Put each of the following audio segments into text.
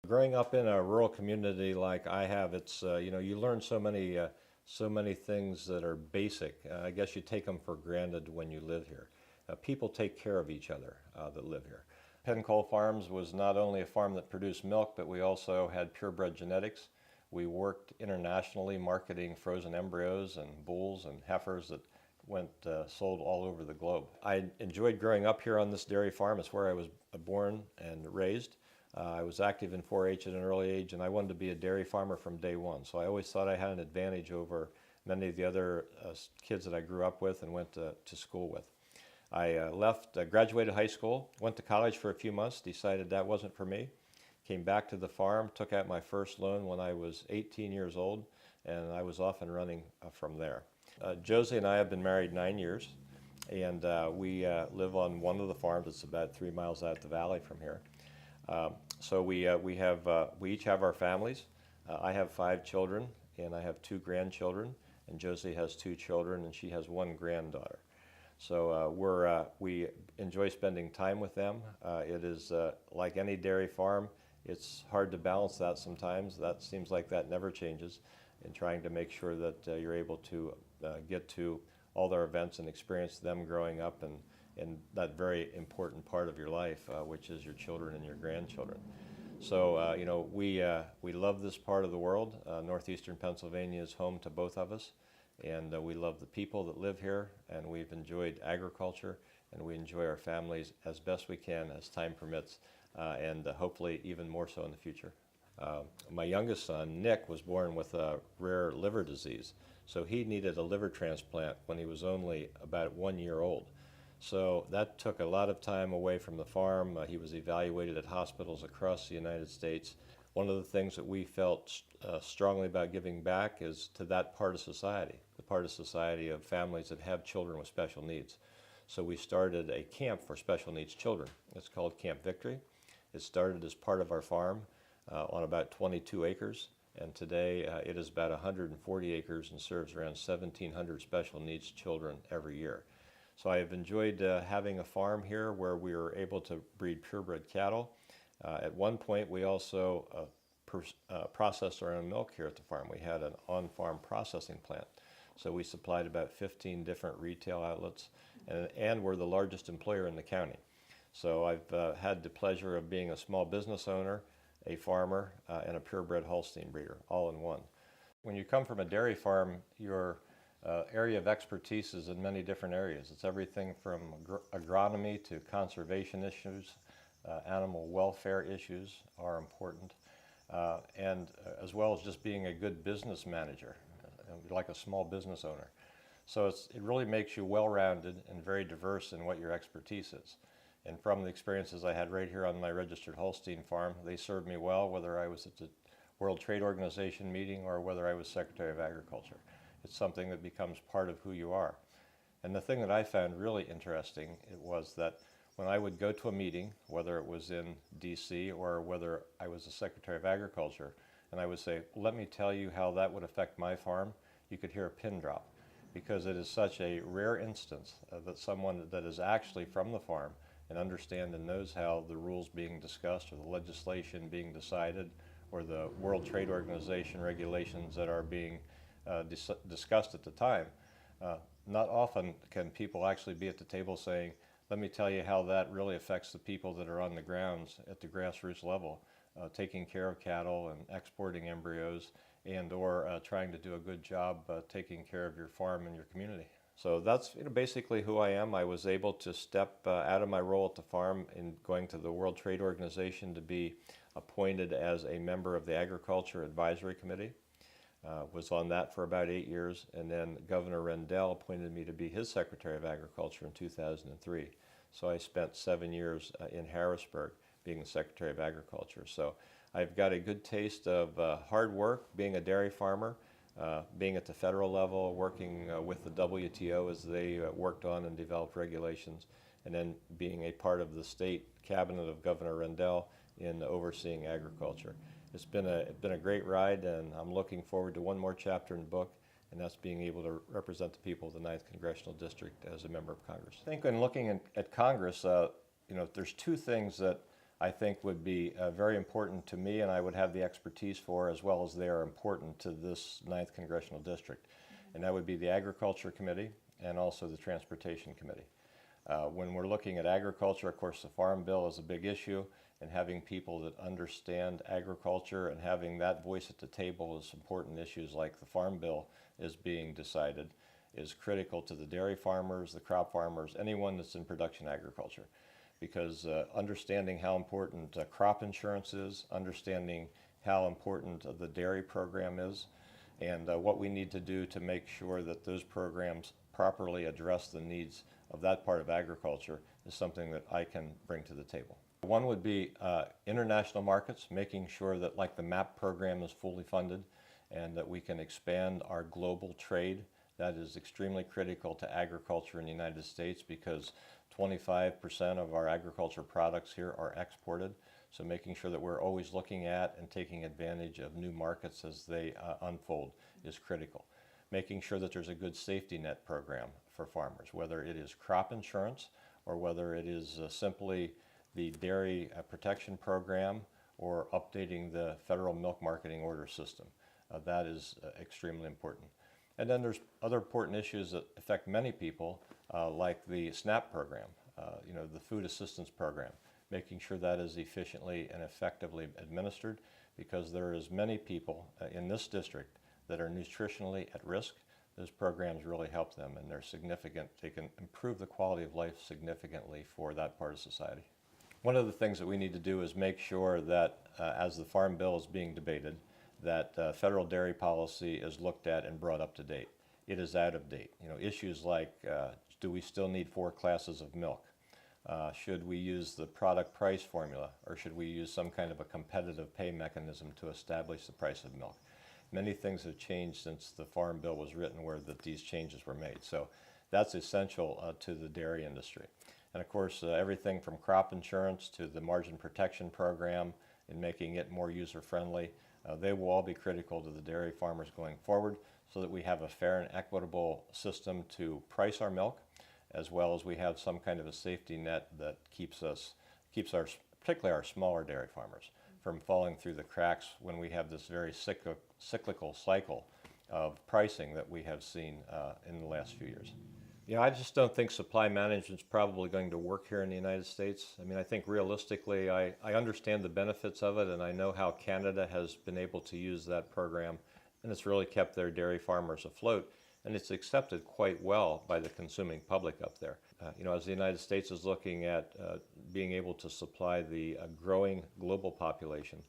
Growing up in a rural community like I have, it's you learn so many things that are basic. I guess you take them for granted when you live here. People take care of each other that live here. Pencoal Farms was not only a farm that produced milk, but we also had purebred genetics. We worked internationally marketing frozen embryos and bulls and heifers that went sold all over the globe. I enjoyed growing up here on this dairy farm. It's where I was born and raised. I was active in 4-H at an early age, and I wanted to be a dairy farmer from day one. So I always thought I had an advantage over many of the other kids that I grew up with and went to school with. I graduated high school, went to college for a few months, decided that wasn't for me. Came back to the farm, took out my first loan when I was 18 years old, and I was off and running from there. Josie and I have been married 9 years, and we live on one of the farms. It's about 3 miles out the valley from here. So we each have our families. I have 5 children, and I have 2 grandchildren, and Josie has 2 children, and she has 1 granddaughter. So we enjoy spending time with them. It is like any dairy farm. It's hard to balance that sometimes. That seems like that never changes, in trying to make sure that you're able to get to all their events and experience them growing up and that very important part of your life, which is your children and your grandchildren. So we love this part of the world. Northeastern Pennsylvania is home to both of us, and we love the people that live here, and we've enjoyed agriculture, and we enjoy our families as best we can as time permits, and hopefully even more so in the future. My youngest son, Nick, was born with a rare liver disease, so he needed a liver transplant when he was only about 1 year old. So that took a lot of time away from the farm. He was evaluated at hospitals across the United States. One of the things that we felt strongly about giving back is to that part of society, the part of society of families that have children with special needs. So we started a camp for special needs children. It's called Camp Victory. It started as part of our farm on about 22 acres, and today it is about 140 acres and serves around 1,700 special needs children every year. So I have enjoyed having a farm here where we were able to breed purebred cattle. At one point, we also processed our own milk here at the farm. We had an on-farm processing plant. So we supplied about 15 different retail outlets, and we're the largest employer in the county. So I've had the pleasure of being a small business owner, a farmer, and a purebred Holstein breeder, all in one. When you come from a dairy farm, your area of expertise is in many different areas. It's everything from agronomy to conservation issues. Animal welfare issues are important, and as well as just being a good business manager, like a small business owner. So it really makes you well-rounded and very diverse in what your expertise is. And from the experiences I had right here on my registered Holstein farm, they served me well, whether I was at the World Trade Organization meeting or whether I was Secretary of Agriculture. It's something that becomes part of who you are. And the thing that I found really interesting was that when I would go to a meeting, whether it was in DC or whether I was the Secretary of Agriculture, and I would say, let me tell you how that would affect my farm, you could hear a pin drop, because it is such a rare instance that someone that is actually from the farm and understands and knows how the rules being discussed or the legislation being decided or the World Trade Organization regulations that are being discussed at the time. Not often can people actually be at the table saying, let me tell you how that really affects the people that are on the grounds at the grassroots level, taking care of cattle and exporting embryos and or trying to do a good job taking care of your farm and your community. So that's basically who I am. I was able to step out of my role at the farm in going to the World Trade Organization to be appointed as a member of the Agriculture Advisory Committee. Was on that for about 8 years, and then Governor Rendell appointed me to be his Secretary of Agriculture in 2003. So I spent 7 years in Harrisburg being the Secretary of Agriculture. So I've got a good taste of hard work, being a dairy farmer, being at the federal level, working with the WTO as they worked on and developed regulations, and then being a part of the state cabinet of Governor Rendell in overseeing agriculture. It's been a great ride, and I'm looking forward to one more chapter in the book, and that's being able to represent the people of the 9th Congressional District as a member of Congress. I think in looking at Congress, there's 2 things that I think would be very important to me, and I would have the expertise for, as well as they are important to this 9th Congressional District. And that would be the Agriculture Committee and also the Transportation Committee. When we're looking at agriculture, of course, the Farm Bill is a big issue, and having people that understand agriculture and having that voice at the table as important issues like the Farm Bill is being decided is critical to the dairy farmers, the crop farmers, anyone that's in production agriculture. Because understanding how important crop insurance is, understanding how important the dairy program is, and what we need to do to make sure that those programs properly address the needs of that part of agriculture is something that I can bring to the table. One would be international markets, making sure that like the MAP program is fully funded and that we can expand our global trade. That is extremely critical to agriculture in the United States because 25% of our agriculture products here are exported. So making sure that we're always looking at and taking advantage of new markets as they unfold is critical. Making sure that there's a good safety net program for farmers, whether it is crop insurance or whether it is simply the dairy protection program or updating the federal milk marketing order system. That is extremely important. And then there's other important issues that affect many people, like the SNAP program, the food assistance program, making sure that is efficiently and effectively administered because there is many people in this district that are nutritionally at risk. Those programs really help them and they're significant. They can improve the quality of life significantly for that part of society. One of the things that we need to do is make sure that as the Farm Bill is being debated, that federal dairy policy is looked at and brought up to date. It is out of date. Issues like do we still need 4 classes of milk? Should we use the product price formula or should we use some kind of a competitive pay mechanism to establish the price of milk? Many things have changed since the Farm Bill was written where these changes were made. So that's essential to the dairy industry. And of course, everything from crop insurance to the margin protection program and making it more user-friendly, they will all be critical to the dairy farmers going forward so that we have a fair and equitable system to price our milk, as well as we have some kind of a safety net that keeps particularly our smaller dairy farmers, from falling through the cracks when we have this very cyclical cycle of pricing that we have seen in the last few years. I just don't think supply management is probably going to work here in the United States. I think realistically, I understand the benefits of it, and I know how Canada has been able to use that program, and it's really kept their dairy farmers afloat, and it's accepted quite well by the consuming public up there. As the United States is looking at being able to supply the growing global population,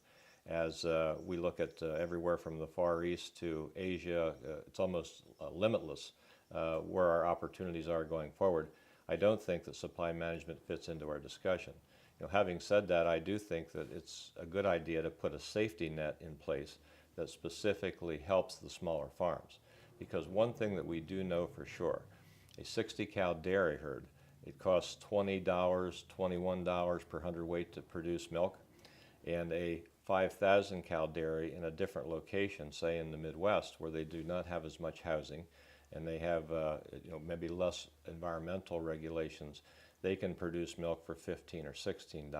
as we look at everywhere from the Far East to Asia, it's almost limitless. Where our opportunities are going forward. I don't think that supply management fits into our discussion. Having said that, I do think that it's a good idea to put a safety net in place that specifically helps the smaller farms. Because one thing that we do know for sure, a 60-cow dairy herd, it costs $20, $21 per hundredweight to produce milk, and a 5,000-cow dairy in a different location, say in the Midwest, where they do not have as much housing, and they have maybe less environmental regulations, they can produce milk for $15 or $16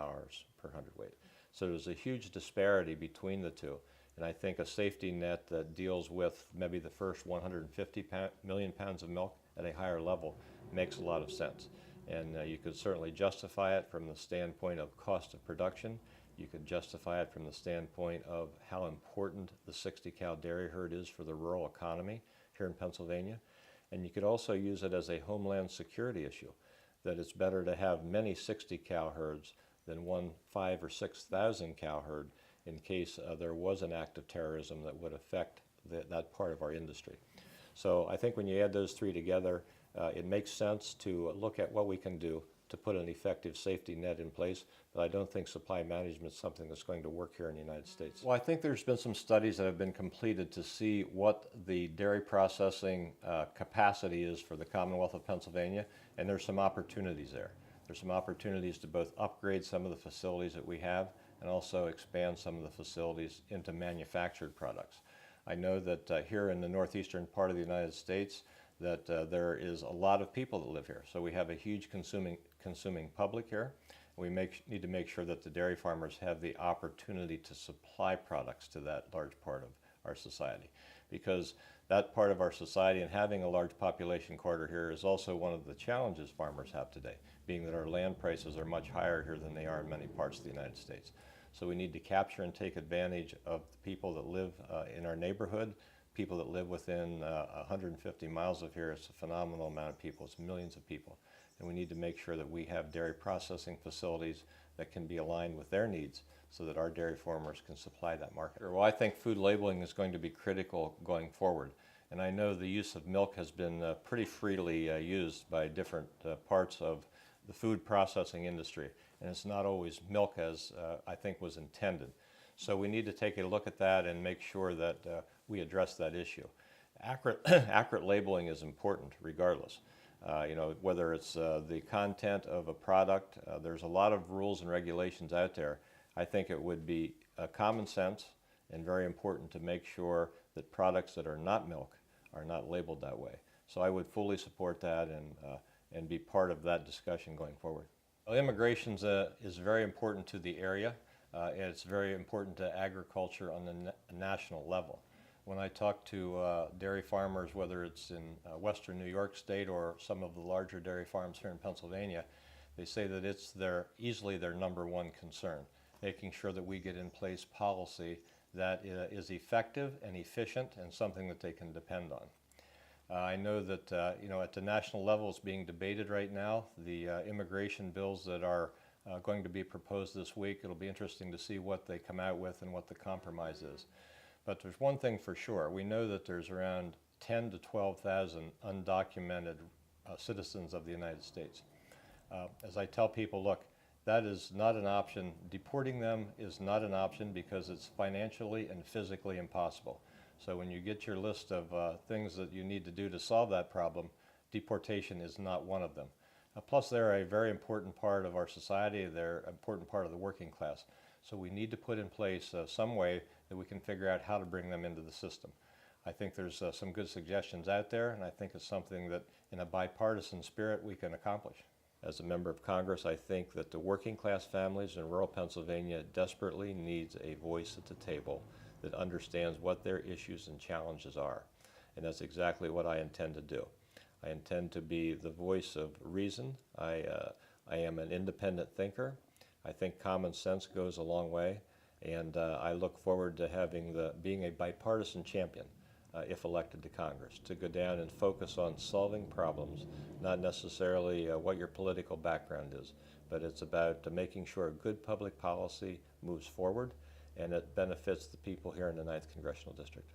per hundredweight. So there's a huge disparity between the two. And I think a safety net that deals with maybe the first 150 million pounds of milk at a higher level makes a lot of sense. And you could certainly justify it from the standpoint of cost of production. You could justify it from the standpoint of how important the 60-cow dairy herd is for the rural economy here in Pennsylvania. And you could also use it as a homeland security issue, that it's better to have many 60-cow herds than one 5,000 or 6,000 cow herd in case there was an act of terrorism that would affect that part of our industry. So I think when you add those three together, it makes sense to look at what we can do to put an effective safety net in place, but I don't think supply management is something that's going to work here in the United States. Well, I think there's been some studies that have been completed to see what the dairy processing capacity is for the Commonwealth of Pennsylvania, and there's some opportunities there. There's some opportunities to both upgrade some of the facilities that we have and also expand some of the facilities into manufactured products. I know that here in the northeastern part of the United States, that there is a lot of people that live here. So we have a huge consuming public here. We need to make sure that the dairy farmers have the opportunity to supply products to that large part of our society, because that part of our society and having a large population quarter here is also one of the challenges farmers have today, being that our land prices are much higher here than they are in many parts of the United States. So we need to capture and take advantage of the people that live in our neighborhood, people that live within 150 miles of here. It's a phenomenal amount of people. It's millions of people. And we need to make sure that we have dairy processing facilities that can be aligned with their needs so that our dairy farmers can supply that market. Well, I think food labeling is going to be critical going forward. And I know the use of milk has been pretty freely used by different parts of the food processing industry. And it's not always milk as I think was intended. So we need to take a look at that and make sure that we address that issue. Accurate labeling is important regardless. Whether it's the content of a product, there's a lot of rules and regulations out there. I think it would be common sense and very important to make sure that products that are not milk are not labeled that way. So I would fully support that and be part of that discussion going forward. Well, immigration is very important to the area. And it's very important to agriculture on the national level. When I talk to dairy farmers, whether it's in western New York State or some of the larger dairy farms here in Pennsylvania, they say that it's easily their number one concern, making sure that we get in place policy that is effective and efficient and something that they can depend on. I know that at the national level it's being debated right now, the immigration bills that are going to be proposed this week. It'll be interesting to see what they come out with and what the compromise is. But there's one thing for sure. We know that there's around 10 to 12,000 undocumented citizens of the United States. As I tell people, look, that is not an option. Deporting them is not an option because it's financially and physically impossible. So when you get your list of things that you need to do to solve that problem, deportation is not one of them. Plus, they're a very important part of our society. They're an important part of the working class. So we need to put in place some way that we can figure out how to bring them into the system. I think there's some good suggestions out there, and I think it's something that in a bipartisan spirit we can accomplish. As a member of Congress, I think that the working class families in rural Pennsylvania desperately needs a voice at the table that understands what their issues and challenges are. And that's exactly what I intend to do. I intend to be the voice of reason. I am an independent thinker. I think common sense goes a long way, and I look forward to being a bipartisan champion if elected to Congress, to go down and focus on solving problems, not necessarily what your political background is, but it's about making sure good public policy moves forward and it benefits the people here in the 9th Congressional District.